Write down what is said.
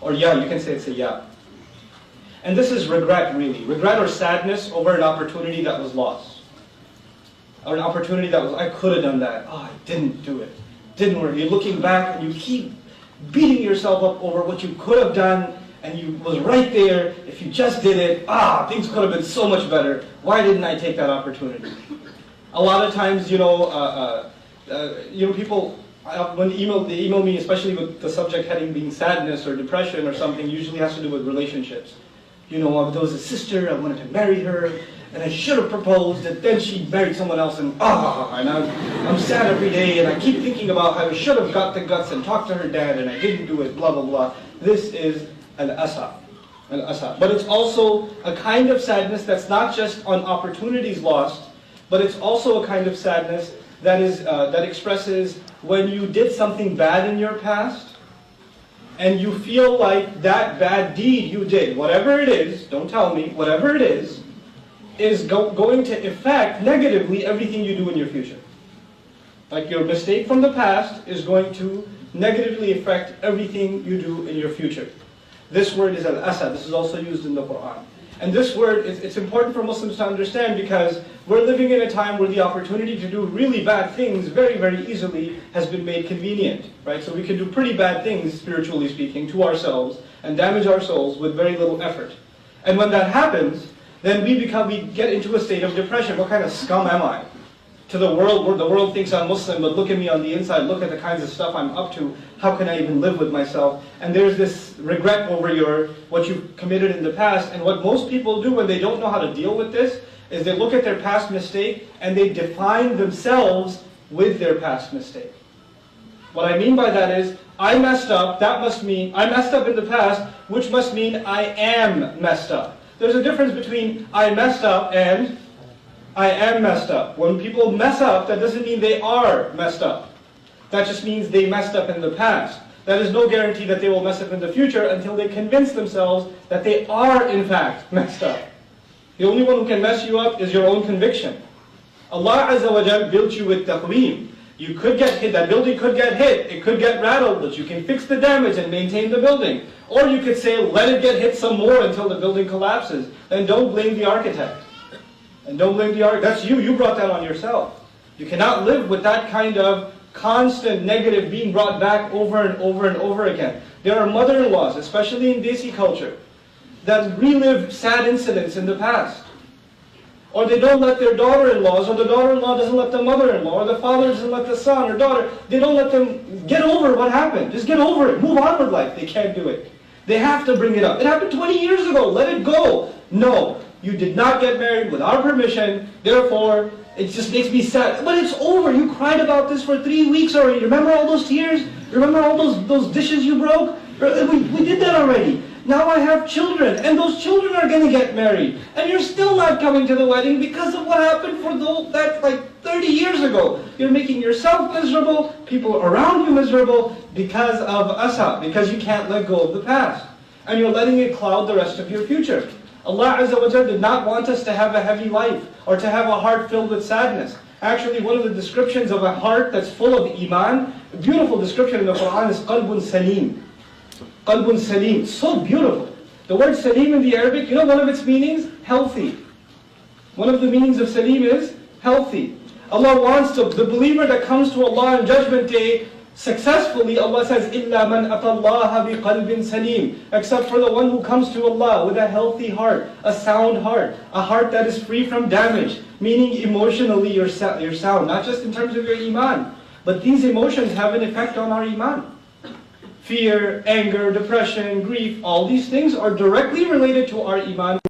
Or yeah, you can say it's a yeah. And this is regret, really. Regret or sadness over an opportunity that was lost. Or an opportunity that was, I could have done that. Oh, I didn't do it. Didn't work. You're looking back and you keep beating yourself up over what you could have done, and you was right there. If you just did it, things could have been so much better. Why didn't I take that opportunity? A lot of times, people, when they email me, especially with the subject heading being sadness or depression or something, usually has to do with relationships. There was a sister, I wanted to marry her, and I should have proposed, and then she married someone else, and I'm sad every day, and I keep thinking about how I should have got the guts and talked to her dad, and I didn't do it, blah, blah, blah. This is al-asa. But it's also a kind of sadness that's not just on opportunities lost, but it's also a kind of sadness that expresses when you did something bad in your past, and you feel like that bad deed you did, whatever it is, don't tell me, whatever it is going to affect negatively everything you do in your future. Like your mistake from the past is going to negatively affect everything you do in your future. This word is al-asa. This is also used in the Quran. And this word, it's important for Muslims to understand because we're living in a time where the opportunity to do really bad things very, very easily has been made convenient, right? So we can do pretty bad things, spiritually speaking, to ourselves and damage our souls with very little effort. And when that happens, then we get into a state of depression. What kind of scum am I? To the world, where the world thinks I'm Muslim, but look at me on the inside, look at the kinds of stuff I'm up to, how can I even live with myself? And there's this regret over what you've committed in the past, and what most people do when they don't know how to deal with this, is they look at their past mistake, and they define themselves with their past mistake. What I mean by that is, I messed up, that must mean, I messed up in the past, which must mean I am messed up. There's a difference between I messed up and I am messed up. When people mess up, that doesn't mean they are messed up. That just means they messed up in the past. That is no guarantee that they will mess up in the future until they convince themselves that they are in fact messed up. The only one who can mess you up is your own conviction. Allah Azza wa Jal built you with taqweem. You could get hit, that building could get hit, it could get rattled, but you can fix the damage and maintain the building. Or you could say, let it get hit some more until the building collapses. Then don't blame the architect. And don't blame the architect. That's you brought that on yourself. You cannot live with that kind of constant negative being brought back over and over and over again. There are mother-in-laws, especially in Desi culture, that relive sad incidents in the past. Or they don't let their daughter-in-laws, or the daughter-in-law doesn't let the mother-in-law, or the father doesn't let the son or daughter, they don't let them get over what happened. Just get over it. Move on with life. They can't do it. They have to bring it up. It happened 20 years ago. Let it go. No, you did not get married with our permission. Therefore, it just makes me sad. But it's over. You cried about this for 3 weeks already. Remember all those tears? Remember all those dishes you broke? We did that already. Now I have children, and those children are going to get married. And you're still not coming to the wedding because of what happened for that like 30 years ago. You're making yourself miserable, people around you miserable because of asa, because you can't let go of the past. And you're letting it cloud the rest of your future. Allah Azza wa Jalla did not want us to have a heavy life or to have a heart filled with sadness. Actually, one of the descriptions of a heart that's full of iman, a beautiful description in the Quran is qalbun salim. Qalbun salim, so beautiful. The word salim in the Arabic, you know one of its meanings? Healthy. One of the meanings of salim is healthy. Allah wants the believer that comes to Allah on Judgment Day successfully. Allah says, إِلَّا مَنْ أَتَى اللَّهَ بِقَلْبٍ salim. Except for the one who comes to Allah with a healthy heart, a sound heart, a heart that is free from damage, meaning emotionally you're sound, not just in terms of your iman. But these emotions have an effect on our iman. Fear, anger, depression, grief, all these things are directly related to our iman.